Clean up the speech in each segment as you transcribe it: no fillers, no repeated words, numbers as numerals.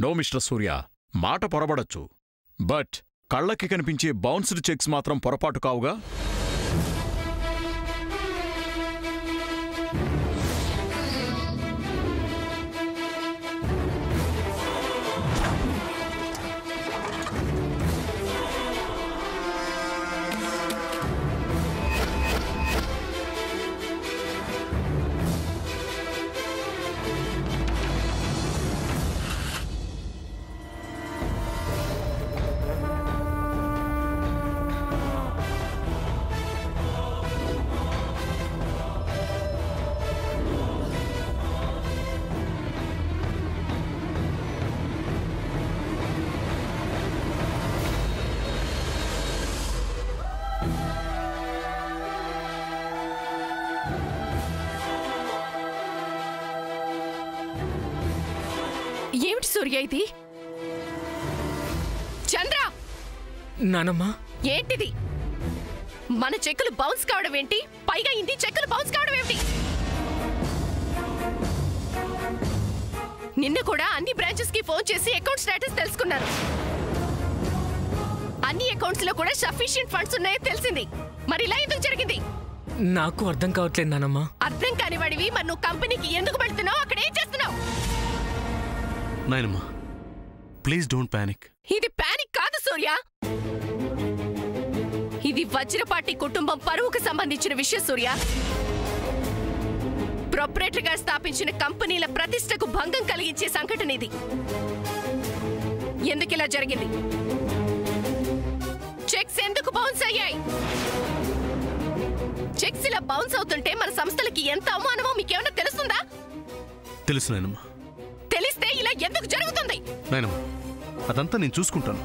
No mister సూర్య, మాట పొరబడచ్చు, but కళ్ళకి కనిపించే బౌన్స్డ్ చెక్స్ మాత్రం పొరపాటు కావుగా? ఏమిటి సూర్య ఇది? చంద్ర! నానమ్మా, ఏంటిది? మన చెక్కులు బౌన్స్ కావడం ఏంటి? పైగా ఇంటి చెక్కులు బౌన్స్ కావడం ఏంటి? నిన్న కూడా అన్ని బ్రాంచెస్ కి ఫోన్ చేసి అకౌంట్ స్టేటస్ తెలుసుకున్నారు. అన్ని అకౌంట్స్ లో కూడా సఫిషియెంట్ ఫండ్స్ ఉన్నాయో తెలిసింది. మరి ఇలా ఎందుకు జరిగింది? నాకు అర్థం కావట్లేదు నానమ్మా. అర్థం కానివాడివి మరి నువ్వు కంపెనీకి ఎందుకు వెళ్తున్నావు? అక్కడ ఏం చేస్తున్నావు? నాయనమ్మా, ప్లీజ్ డోంట్ పానిక్. ఇది పానిక్ కాదు సూర్య, ఇది వజ్రపాటి కుటుంబం పరువుకు సంబంధించిన విషయం సూర్య. ప్రొపరేటర్ గా స్థాపించిన కంపెనీల ప్రతిష్టకు భంగం కలిగించే సంఘటన ఇది. ఎందుకు ఇలా జరిగింది? చెక్స్ ఎందుకు బౌన్స్ అయ్యాయి? చెక్స్ ఇలా బౌన్స్ అవుతుంటే మన సంస్థలకి ఎంత అవమానమో మీకేమైనా తెలుస్తుందా? తెలుసు నాయనమ్మా. తెలిస్తే ఇలా ఎందుకు జరుగుతుంది? నాయనమ్మా, అదంతా నేను చూసుకుంటాను.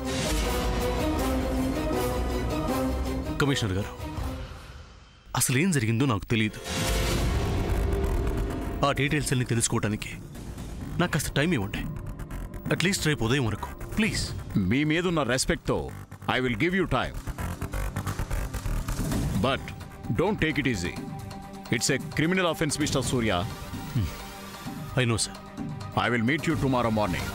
కమిషనర్ గారు, అసలు ఏం జరిగిందో నాకు తెలియదు. ఆ డీటెయిల్స్ అన్ని తెలుసుకోవడానికి నాకు కాస్త టైం ఇవ్వండి. అట్లీస్ట్ రేపు ఉదయం వరకు ప్లీజ్. మీ మీదున్న రెస్పెక్ట్తో I will give you time, but don't take it easy. It's a criminal offence mister Surya. I know sir. I will meet you tomorrow morning.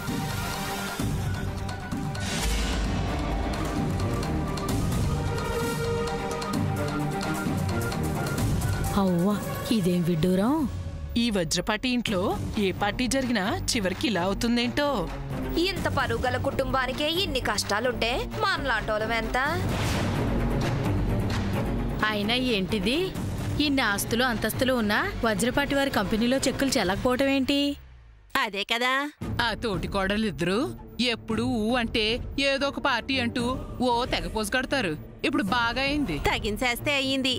అవ్వా, ఇదేం విడ్డూరం! ఈ వజ్రపాటి ఇంట్లో ఏ పార్టీ జరిగినా చివరికి ఇలా అవుతుందేంటో. ఇంత పరుగల కుటుంబానికే ఇన్ని కష్టాలుంటే మనలాంటోళ్ళం ఎంత? అయినా ఏంటిది? ఇన్ని ఆస్తులు అంతస్తులు ఉన్నా వజ్రపాటి వారి కంపెనీలో చెక్కులు చెల్లకపోవటం ఏంటి? అదే కదా, ఆ తోటి కోడలిద్దరూ ఎప్పుడు అంటే ఏదో ఒక పార్టీ అంటూ ఓ తెగపోసు కడతారు. ఇప్పుడు బాగా అయింది, తగినసేస్తే అయ్యింది.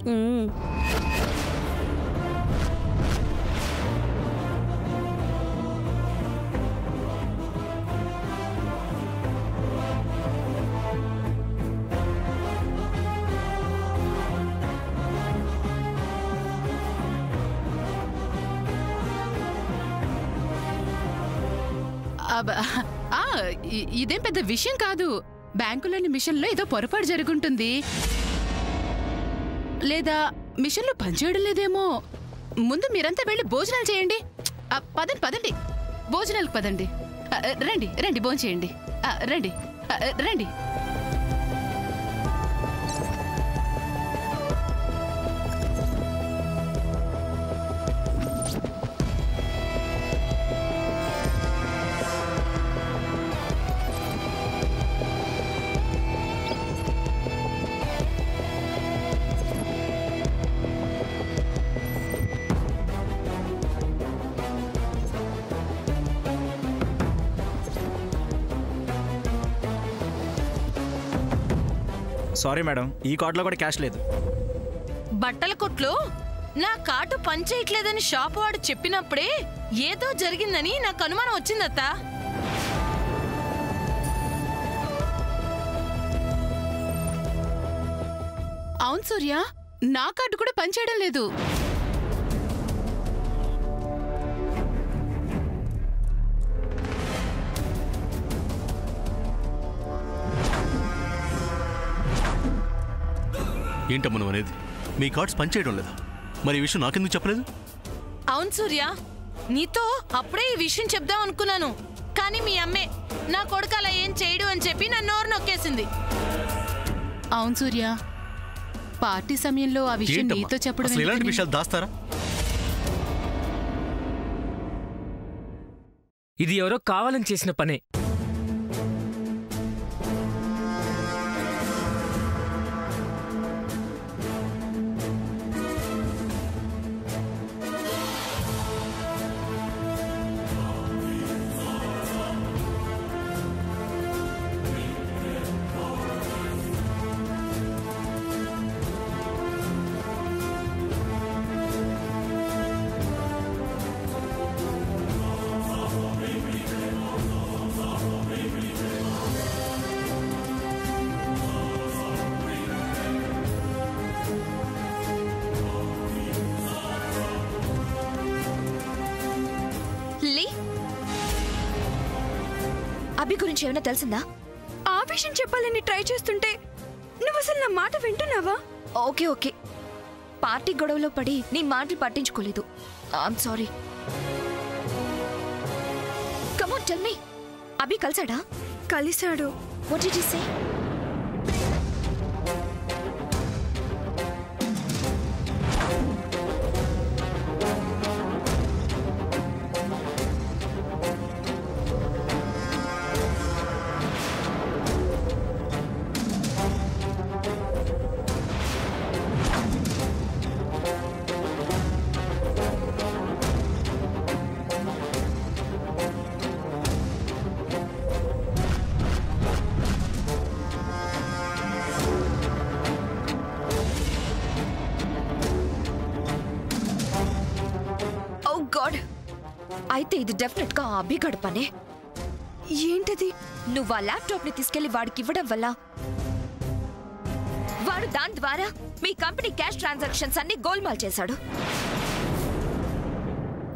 ఇదేం పెద్ద విషయం కాదు. బ్యాంకులోని మిషన్లో ఏదో పొరపాటు జరుగుంటుంది, లేదా మిషన్లో పనిచేయడం లేదేమో. ముందు మీరంతా వెళ్ళి భోజనాలు చేయండి. పదండి పదండి, భోజనాలకు పదండి. రండి రండి, భోజనం చేయండి. రండి రండి. సారీ మేడం, ఈ కార్డులో కూడా క్యాష్ లేదు. బట్టల కొట్లో నా కార్డు పనిచేయట్లేదని షాపు వాడు చెప్పినప్పుడే ఏదో జరిగిందని నాకు అనుమానం వచ్చిందత్తా. అవును సూర్య, నా కార్డు కూడా పనిచేయడం లేదు. ఏంటమ్మా నువ్వు అనేది? మీ కార్డ్స్ పనిచేయడం లేదా? మరి ఈ విషయం నాకెందుకు చెప్పలేదు? అవును సూర్య, నీతో అప్పుడే ఈ విషయం చెప్దాం అనుకున్నాను, కానీ మీ అమ్మే నా కొడుకు అలా ఏం చేయడు అని చెప్పి నా నోరు నొక్కేసింది. అవును సూర్య, పార్టీ సమయంలో ఆ విషయం నీతో చెప్పడం అసలు ఇలాంటి ఎందుకని? విషయాలు దాస్తారా? ఇది ఎవరో కావాలని చేసిన పనే. అభి గురించి ఏమైనా తెలిసిందా? ఆ విషయం చెప్పాలని ట్రై చేస్తుంటే నువ్వు అసలు నా మాట వింటున్నావా? ఓకే ఓకే, పార్టీ గొడవలో పడి నీ మాటలు పట్టించుకోలేదు. I'm sorry. Come on tell me, Abhi కలిసాడా? కలిసాడు. What did he say? అయితే ఇది డెఫినెట్ గా అభి గడపనే. ఏంటది? నువ్వు ఆ ల్యాప్టాప్ ని తీసుకెళ్లి వాడికి ఇవ్వడం వల్ల వాడు దాని ద్వారా మీ కంపెనీ క్యాష్ ట్రాన్సాక్షన్స్ అన్ని గోల్మాల్ చేశాడు.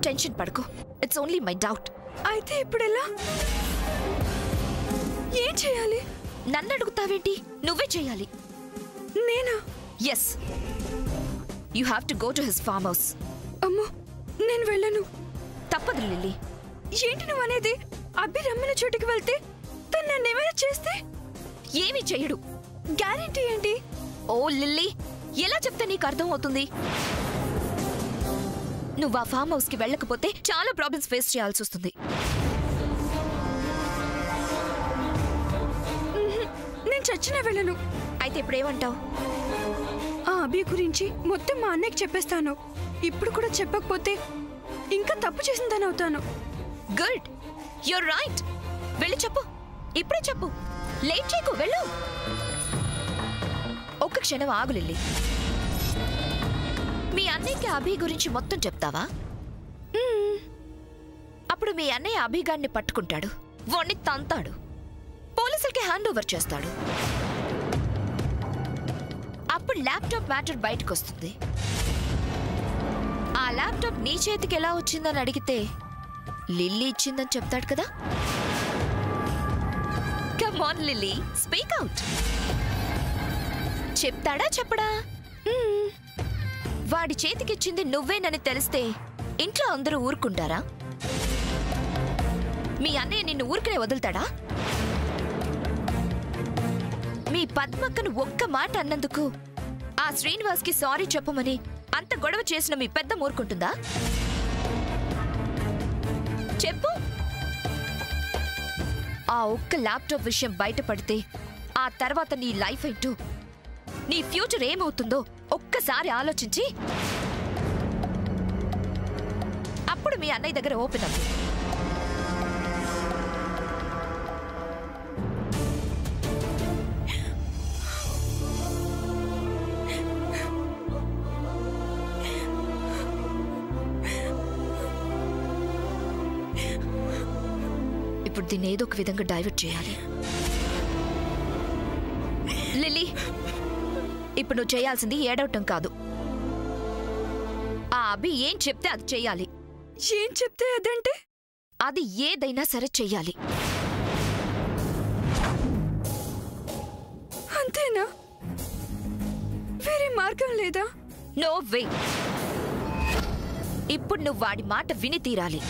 టెన్షన్ పడకు, ఇట్స్ ఓన్లీ మై డౌట్. అయితే ఇప్పుడు ఎలా? ఏం చేయాలి? నన్ను అడుగుతావేంటి? నువ్వే చేయాలి. నేనా? Yes, you have to go to his farm house. అమ్మో, నేను వెళ్ళను. తప్పదు లిల్లీ. ఏంటి నువ్వు అనేది? అభి రమ్మన చోటికి వెళ్తే తను నన్ను ఏమైనా చేస్తే? ఏమీ చెయ్యడు. గ్యారెంటీ ఏంటి? ఓ లిల్లీ, ఎలా చెప్తే నీకు అర్థం అవుతుంది? నువ్వు ఆ ఫామ్ హౌస్ కి వెళ్ళకపోతే చాలా ప్రాబ్లమ్స్ ఫేస్ చేయాల్సి వస్తుంది. నేను చచ్చినా వెళ్ళను. అయితే ఇప్పుడేమంటావు? ఆ అభి గురించి మొత్తం మా అన్నయ్యకి చెప్పేస్తాను. ఇప్పుడు కూడా చెప్పకపోతే ఇంకా తప్పు చేసిందని అవుతాను. Good, you're right. వెళ్ళి చెప్పు, ఇప్పుడే చెప్పు. లేట్ చేయకు, వెళ్ళు. ఒక్క క్షణం ఆగు లిల్లీ. మీ అన్నయ్యకి అభి గురించి మొత్తం చెప్తావా? అప్పుడు మీ అన్నయ్య అభిగాడిని పట్టుకుంటాడు, వాణ్ణి తంతాడు, పోలీసులకి హ్యాండ్ ఓవర్ చేస్తాడు. అప్పుడు ల్యాప్టాప్ మ్యాటర్ బయటకు వస్తుంది. ఆ ల్యాప్టాప్ నీ చేతికి ఎలా వచ్చిందని అడిగితే లిల్లీ ఇచ్చిందని చెప్తాడు కదా. Come on lily, speak out. చెప్తాడా చెప్పడా? వాడి చేతికిచ్చింది నువ్వేనని తెలిస్తే ఇంట్లో అందరూ ఊరుకుంటారా? మీ అన్నయ్య నిన్ను ఊరికనే వదులుతాడా? మీ పద్మక్కను ఒక్క మాట అన్నందుకు ఆ శ్రీనివాస్కి సారీ చెప్పమని అంత గొడవ చేసిన మీ పెద్ద ఊరుకుంటుందా? చెప్పు. ఆ ఒక్క ల్యాప్టాప్ విషయం బయటపడితే ఆ తర్వాత నీ లైఫ్ ఏంటో, నీ ఫ్యూచర్ ఏమవుతుందో ఒక్కసారి ఆలోచించి అప్పుడు మీ అన్నయ్య దగ్గర ఓపెన్ అవ్వు. ఇప్పుడు దీన్ని ఏదో ఒక విధంగా డైవర్ట్ చేయాలి. లిల్లీ, ఇప్పుడు నువ్వు చేయాల్సింది ఏడవటం కాదు. ఆ అభి ఏం చెప్తే అది చెయ్యాలి. ఏం చెప్తే అదంటే? అది ఏదైనా సరే చెయ్యాలి. అంతేనా? వేరే మార్గం లేదా? No way. ఇప్పుడు నువ్వు వాడి మాట విని తీరాలి.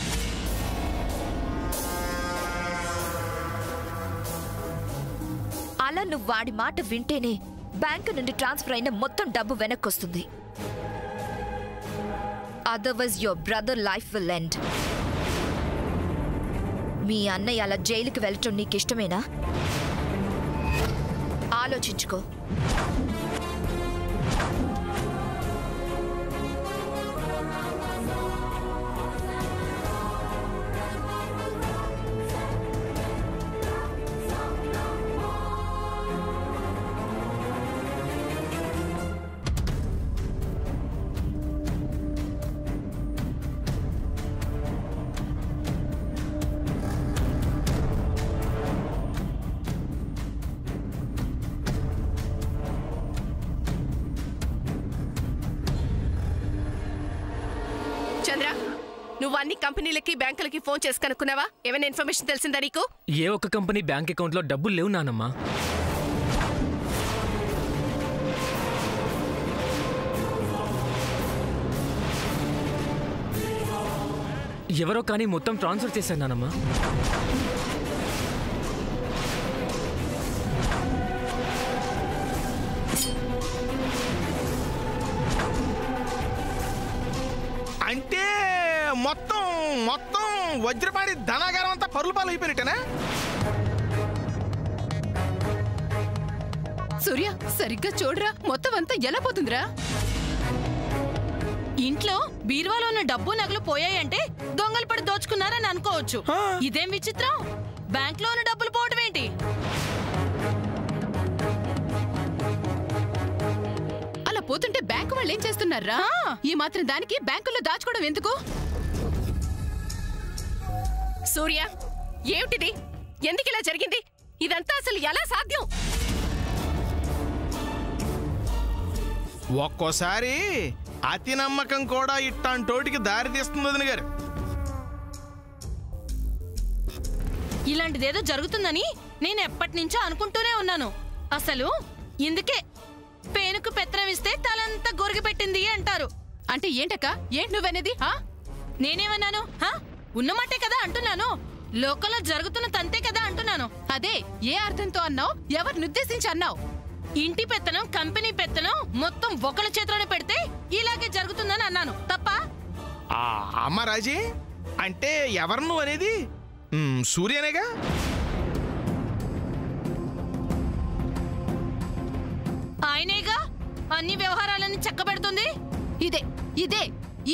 అలా నువ్వు వాడి మాట వింటేనే బ్యాంకు నుండి ట్రాన్స్ఫర్ అయిన మొత్తం డబ్బు వెనక్కొస్తుంది. Otherwise your brother life will end. మీ అన్నయ్య అలా జైలుకి వెళ్ళటం నీకు ఇష్టమేనా? ఆలోచించుకో. చంద్ర, నువ్వు అన్ని కంపెనీలకి బ్యాంకులకి ఫోన్ చేసి కనుక్కున్నావా? ఏమైనా ఇన్ఫర్మేషన్ తెలిసిందా నీకు? ఏ ఒక్క కంపెనీ బ్యాంక్ అకౌంట్లో డబ్బులు లేవు నానమ్మా. ఎవరో కానీ మొత్తం ట్రాన్స్ఫర్ చేశాను నానమ్మా. అంటే మొత్తం మొత్తం వజ్రపాడి ధనాగారం అంతా పరుల పాలు అయిపోయినట్టేనా? సూర్య, సరిగ్గా చూడరా, మొత్తం అంతా ఎలా పోతుందిరా? ఇంట్లో బీరువాలో ఉన్న డబ్బు నగలు పోయాయంటే దొంగలు పడి దోచుకున్నారని అనుకోవచ్చు. ఇదేం విచిత్రం? బ్యాంక్ లో ఉన్న డబ్బులు పోవడం ఏంటి? అలా పోతుంటే బ్యాంకు వాళ్ళు ఏం చేస్తున్నారా? ఈ మాత్రం దానికి బ్యాంకుల్లో దాచుకోవడం ఎందుకు? సూర్య, ఏమిటిది? ఎందుకు ఇలా జరిగింది? ఇదంతా అసలు ఎలా సాధ్యం? ఒక్కోసారి అతి నమ్మకం కూడా ఇట్టాంటోటికి దారి తీస్తుంది వదిన గారు. ఇలాంటిదేదో జరుగుతుందని నేను ఎప్పటి నుంచో అనుకుంటూనే ఉన్నాను. అసలు ఇందుకే పేనుకు పెత్తనం ఇస్తే తలంతా గొరిగి పెట్టింది అంటారు. అంటే ఏంటక్క? ఏంటి నువ్వనేది? నేనేమన్నాను? ఉన్నమాటే కదా అంటున్నాను. లోకంలో జరుగుతున్న తంతే కదా అంటున్నాను. అదే ఏ అర్థంతో అన్నావు? ఎవరిని ఉద్దేశించి అన్నావు? ఇంటి పెత్తనం, కంపెనీ పెత్తనం మొత్తం ఒకళ్ళ చేతిలోనే పెడితే ఇలాగే జరుగుతుందని అన్నాను. తప్ప? అమ్మ రాజీ, అంటే ఎవరు నువ్వు అనేది? సూర్యనేగా? ఆయనేగా అన్ని వ్యవహారాలన్నీ చక్కబెడుతుంది. ఇదే ఇదే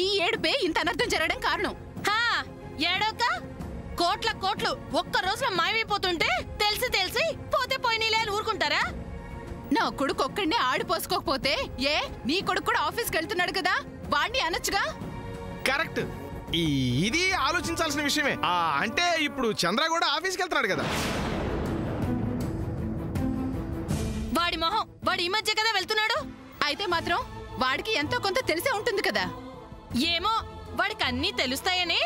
ఈ ఏడుపే ఇంత అనర్థం జరగడం కారణం. ఏడోక కోట్ల కోట్లు ఒక్క రోజులో మాయమైపోతుంటే తెలిసి తెలిసి పోతే పోయినలే అని ఊరుకుంటారా? నా కొడుకు ఒక్కడినే ఆడిపోసుకోకపోతే ఏ నీ కొడుకు కూడా ఆఫీస్కి వెళ్తున్నాడు కదా, వాడిని అనొచ్చుగా. కరెక్ట్. ఇది ఆలోచించాల్సిన విషయమే. అంటే ఇప్పుడు చంద్ర కూడా ఆఫీస్కి వెళ్తున్నాడు కదా. వాడి మొహం, వాడు ఈ మధ్య కదా వెళ్తున్నాడు. అయితే మాత్రం వాడికి ఎంతో కొంత తెలిసే ఉంటుంది కదా. ఏమో, వాడికి అన్నీ తెలుస్తాయని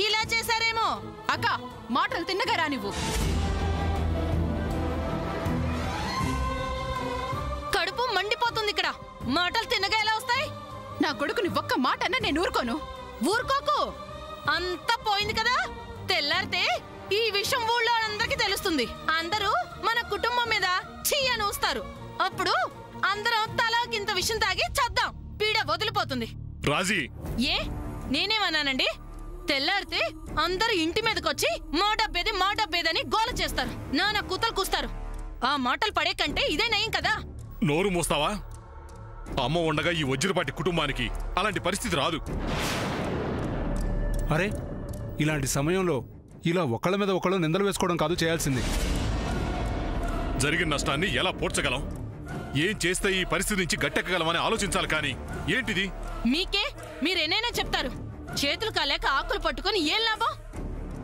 ఇలా చేశారేమో. అక్క, మాటలు తిన్నగా రా నువ్వు. కడుపు మండిపోతుంది ఇక్కడ. మాటలు తిన్నగా ఎలా వస్తాయి? నా కొడుకుని ఒక్క మాట అన్నా నేను ఊరుకోను. ఊరుకోకు. అంతా పోయింది కదా. తెల్లారితే ఈ విషయం ఊళ్ళో అందరికి తెలుస్తుంది. అందరూ మన కుటుంబం మీద చెయ్యని ఊస్తారు. అప్పుడు అందరం తలాకింత విషయం తాగి చద్దాం. పీడ వదిలిపోతుంది. రాజీ, ఏ నేనేమన్నానండి? తెల్లారితే అందరూ ఇంటి మీదకొచ్చి మా డబ్బేదని గోల చేస్తారు. నాన్న కూతలు కూస్తారు. ఆ మాటలు పడే కంటే ఇదే నయం కదా. నోరు మోస్తావా? అమ్మ ఉండగా ఈ వజ్రపాటి కుటుంబానికి అలాంటి పరిస్థితి రాదు. అరే, ఇలాంటి సమయంలో ఇలా ఒకళ్ళ మీద ఒకళ్ళు నిందలు వేసుకోవడం కాదు చేయాల్సింది. జరిగిన నష్టాన్ని ఎలా పోడ్చగలం? ఏం చేస్తే ఈ పరిస్థితి నుంచి గట్టెక్కగలమని ఆలోచించాలి. కానీ ఏంటిది? మీకే మీరేనైనా చెప్తారు. చేతులు కాలేక ఆకులు పట్టుకొని ఏం లాభం?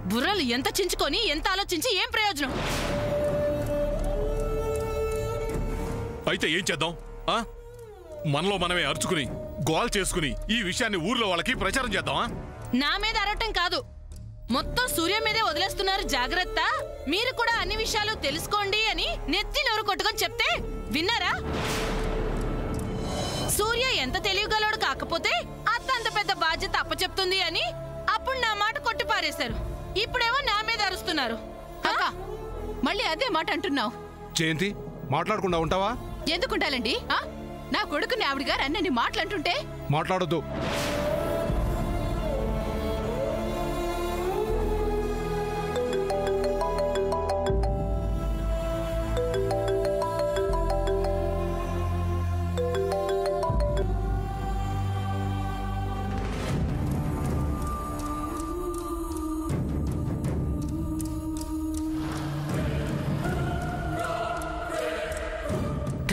బుర్రలు ఎంత చించుకొని ఎంత ఆలోచించి ఏం ప్రయోజనం? అయితే ఏం చేద్దాం? మనలో మనమే అరుచుకుని గోల్ చేసుకుని ఈ విషయాన్ని ఊర్లో వాళ్ళకి ప్రచారం చేద్దామా? నా మీద అరవటం కాదు, మొత్తం సూర్య మీదే వదిలేస్తున్నారు. జాగ్రత్త, మీరు కూడా అన్ని విషయాలు తెలుసుకోండి అని నెత్తి నోరు కొట్టుకొని చెప్తే విన్నారా? సూర్య ఎంత తెలియగలడు కాకపోతే అత్త అంత పెద్ద బాధ్యత అప్పచెప్తుంది అని అప్పుడు నా మాట కొట్టి పారేశారు. ఇప్పుడేమో నా మీద అరుస్తున్నారు. మళ్ళీ అదే మాట అంటున్నావు. జయంతి మాట్లాడకుండా ఉంటావా? ఎందుకుంటాలండి? నా కొడుకుని ఆవిడ గారు అన్నీ మాట్లాడుతుంటే మాట్లాడొద్దు.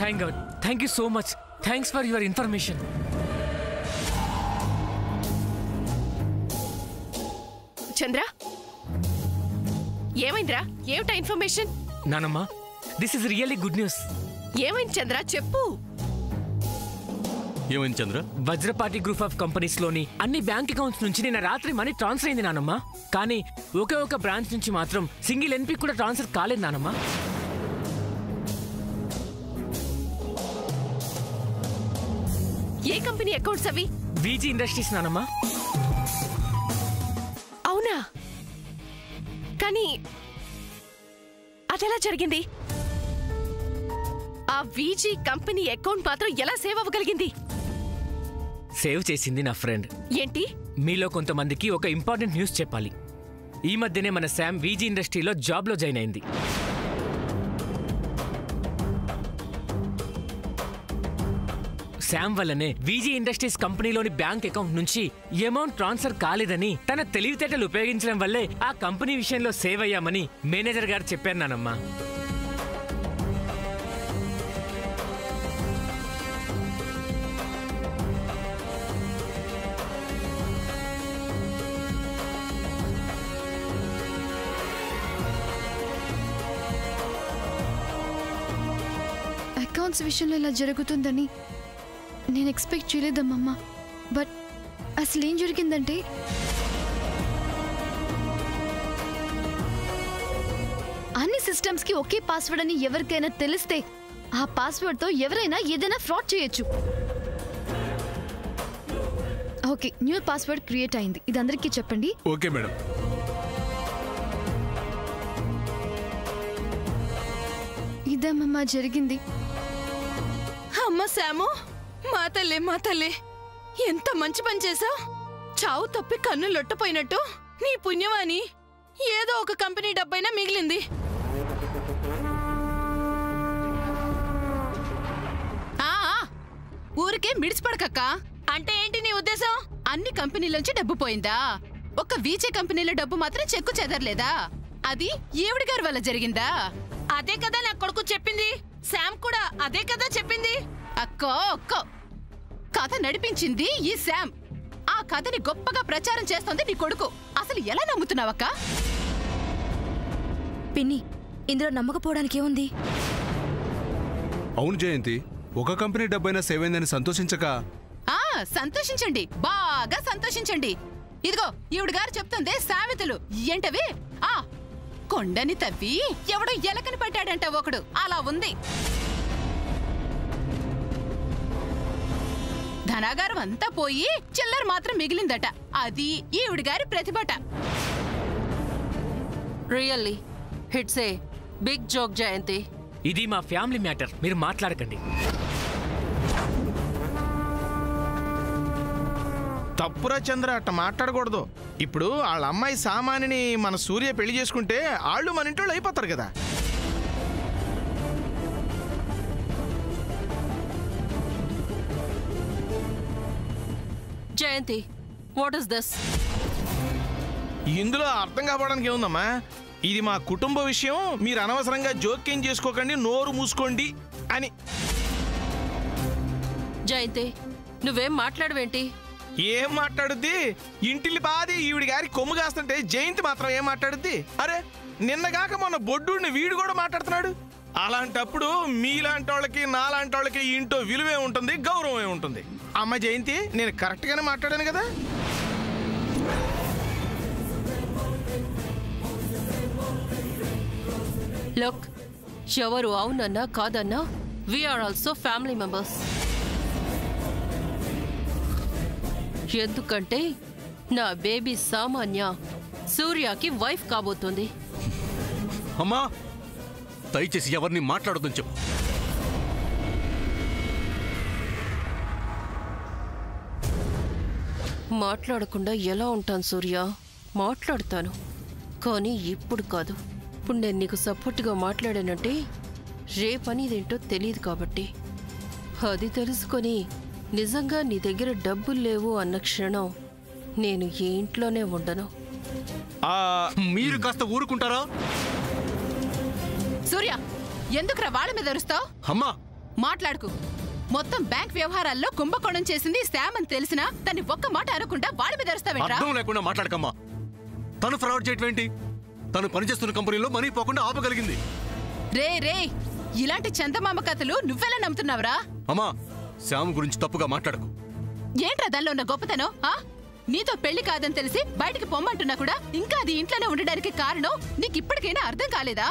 Thank God. Thank you so much. Thanks for your information. చంద్ర, ఏమైందిరా? ఏమిటా ఇన్ఫర్మేషన్? నానమ్మ, this is really good news. ఏమైంది చంద్ర, చెప్పు. ఏమైంది చంద్ర? వజ్రపాటి గ్రూప్ ఆఫ్ కంపెనీస్ లోని అన్ని బ్యాంక్ అకౌంట్స్ నుంచి నిన్న రాత్రి మనీ ట్రాన్స్ఫర్ అయింది నానమ్మ. కానీ ఒకే ఒక బ్రాంచ్ నుంచి మాత్రం సింగిల్ ఎన్పీ కూడా ట్రాన్స్ఫర్ కాలేదు నానమ్మ. ఏ కంపెనీ అకౌంట్స్ అవి? వీజీ ఇండస్ట్రీస్ నానమ్మ. అవునా? కానీ అదెలా జరిగింది? ఆ వీజీ కంపెనీ అకౌంట్ మాత్రం ఎలా సేవ్ అవ్వగలిగింది? సేవ్ చేసింది నా ఫ్రెండ్. ఏంటి? మీలో కొంతమందికి ఒక ఇంపార్టెంట్ న్యూస్ చెప్పాలి. ఈ మధ్యనే మన శామ్ వీజీ ఇండస్ట్రీలో జాబ్లో జాయిన్ అయింది. శామ్ వల్లనే వీజీ ఇండస్ట్రీస్ కంపెనీలోని బ్యాంక్ అకౌంట్ నుంచి అమౌంట్ ట్రాన్స్ఫర్ కాలేదని తన తెలివితేటలు ఉపయోగించడం వల్లే ఆ కంపెనీ విషయంలో సేవ్ అయ్యామని మేనేజర్ గారు చెప్పారు నానమ్మ. అకౌంట్స్ విషయంలో ఇలా జరుగుతుందని నేను ఎక్స్పెక్ట్ చేయలేదమ్మా. బట్ అసలు ఏం జరిగిందంటే అన్ని సిస్టమ్స్కి ఒకే పాస్వర్డ్ అని ఎవరికైనా తెలిస్తే ఆ పాస్వర్డ్తో ఎవరైనా ఏదైనా ఫ్రాడ్ చేయొచ్చు. ఓకే, న్యూ పాస్వర్డ్ క్రియేట్ అయింది. ఇది అందరికీ చెప్పండి. Okay madam. ఇదేమమ్మా జరిగింది. అమ్మ శాము, మా తల్లి ఎంత మంచి పని చేసావు. చావు తప్పి కన్ను లొట్టపోయినట్టు నీ పుణ్యమాని ఏదో ఒక కంపెనీ డబ్బైనా మిగిలింది. ఊరికే మిడిచిపడకక్క. అంటే ఏంటి నీ ఉద్దేశం? అన్ని కంపెనీలోంచి డబ్బు పోయిందా? ఒక్క వీజే కంపెనీలో డబ్బు మాత్రం చెక్కు చెదరలేదా? అది ఈవిడి గారి వల్ల జరిగిందా? అదే కదా నా కొడుకు చెప్పింది. శామ్ కూడా అదే కదా చెప్పింది. అక్కో కథ నడిపించింది ఈ శామ్. ఆ కథని గొప్పగా ప్రచారం చేస్తోంది నీ కొడుకు. అసలు ఎలా నమ్ముతున్నావక్క? పిన్ని, ఇందులో నమ్మకపోవడానికి ఏముంది? అవును జయంతి, ఒక కంపెనీ డబ్బైనా సేవ్ అయిందని సంతోషించక. సంతోషించండి, బాగా సంతోషించండి. ఇదిగో ఈవిడ గారు చెప్తుంది సామెతలు. ఏంటవి? కొండని తవ్వి ఎవడో ఎలకని పట్టాడంట ఒకడు. అలా ఉంది. ధనాగారం అంతా పోయి చిల్లర మాత్రం మిగిలిందట. అది ఈవిడ గారి ప్రతిభట. Really it's a big joke Jayanthi. ఇది మా ఫ్యామిలీ మ్యాటర్, మీరు మాట్లాడకండి. తప్పురా చంద్ర, అట్ట మాట్లాడకూడదు. ఇప్పుడు వాళ్ళ అమ్మాయి సామానిని మన సూర్య పెళ్లి చేసుకుంటే వాళ్ళు మన ఇంట్లో అయిపోతారు కదా. జయంతి, వాట్ ఇస్ దిస్? ఇందులో అర్థం కావడానికి ఏముందమ్మా? ఇది మా కుటుంబ విషయం, మీరు అనవసరంగా జోక్యం చేసుకోకండి, నోరు మూసుకోండి అని. జయంతి, నువ్వేం మాట్లాడవేంటి? ఏం మాట్లాడుద్ది? ఇంటిల్లి బాది ఈవిడి గారి కొమ్ము కాస్తుంటే జయంతి మాత్రం ఏం మాట్లాడుద్ది? అరే, నిన్నగాక మొన్న బొడ్డుని వీడు కూడా మాట్లాడుతున్నాడు. అలాంటప్పుడు మీలాంటి వాళ్ళకి నాలాంటి వాళ్ళకి ఇంట్లో విలువే ఉంటుంది, గౌరవమే ఉంటుంది. అమ్మ జయంతి, నేను కరెక్ట్ గానే మాట్లాడాను కదా? లుక్, ఎవరు అవునన్నా కాదన్నా వీఆర్ ఆల్సో ఫ్యామిలీ మెంబర్స్. ఎందుకంటే నా బేబీ సామాన్య సూర్యకి వైఫ్ కాబోతుంది. అమ్మా, దయచేసి ఎవరిని మాట్లాడొద్దని చెప్పు. మాట్లాడకుండా ఎలా ఉంటాను సూర్య? మాట్లాడతాను, కానీ ఇప్పుడు కాదు. ఇప్పుడు నేను నీకు సపోర్ట్గా మాట్లాడానంటే రేపనిదేంటో తెలియదు కాబట్టి. అది తెలుసుకొని నిజంగా నీ దగ్గర డబ్బులు లేవు అన్న క్షణం నేను ఏ ఇంట్లోనే ఉండను. మీరు కాస్త ఊరుకుంటారా? సూర్య, ఎందుకురా వాళ్ళ మీద అరుస్తావు? అమ్మా మాట్లాడుకు. మొత్తం బ్యాంక్ వ్యవహారాల్లో కుంభకోణం చేసింది శామ్ అని తెలిసినా దాన్ని ఒక్క మాట అనకుండా వాళ్ళ మీద అరుస్తావేంట్రా? అర్థం లేకుండా మాట్లాడకమ్మా. తను ఫ్రాడ్ చేయటం ఏంటి? తను పనిచేస్తున్న కంపెనీలో మనీ పోకుండా ఆపగలిగింది. రే రే, ఇలాంటి చందమామ కథలు నువ్వెలా నమ్ముతున్నావురా? అమ్మా, శ్యామ్ గురించి తప్పుగా మాట్లాడకు. ఏంట్రా దానిలో ఉన్న గొప్పతనం? నీతో పెళ్లి కాదని తెలిసి బయటికి పొమ్మంటున్నా కూడా ఇంకా అది ఇంట్లోనే ఉండడానికి కారణం నీకు ఇప్పటికైనా అర్థం కాలేదా?